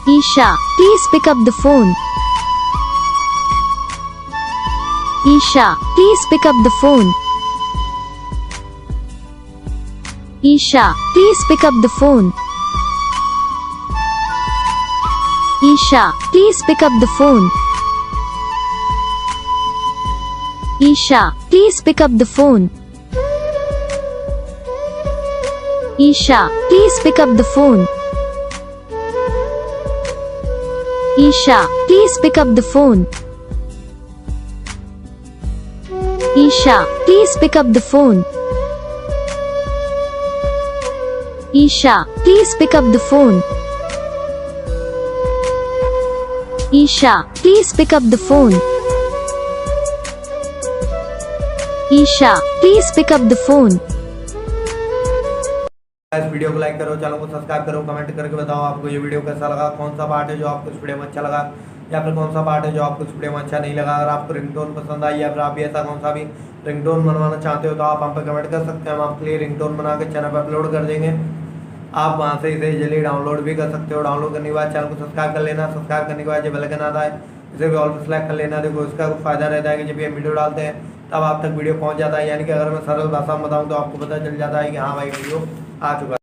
Isha, please pick up the phone. Isha, please pick up the phone. Isha, please pick up the phone. Isha, please pick up the phone. Isha, please pick up the phone. Isha, please pick up the phone. Isha, please pick up the phone. Isha, please pick up the phone. Isha, please pick up the phone. Isha, please pick up the phone. Isha, please pick up the phone. इस video को like करो, channel को subscribe करो, comment करके बताओ आपको ये video कैसा लगा, कौन सा पार्ट है जो आपको इस वीडियो में अच्छा लगा या फिर कौन सा पार्ट है जो आपको इस वीडियो में अच्छा नहीं लगा। अगर आपको रिंगटोन पसंद आई या फिर आप भी ऐसा कौन सा भी रिंगटोन बनवाना चाहते हो तो आप हम पे कमेंट कर सकते हैं। हम आपके लिए रिंगटोन बना के चैनल पर अपलोड कर देंगे। आप वहाँ से इसे इजीली डाउनलोड भी कर सकते हो। डाउनलोड करने के बाद चैनल को सब्सक्राइब कर लेना। सब्सक्राइब करने के बाद जो बेल आइकन आता है इसे भी ऑल पर सेलेक्ट कर लेना। देखो इसका फायदा रहता है कि जब ये वीडियो डालते हैं तब आप तक वीडियो पहुँच जाता है। यानी कि अगर मैं सरल भाषा में बताऊँ तो आपको पता चल जाता है कि हाँ भाई वीडियो आ चुका है।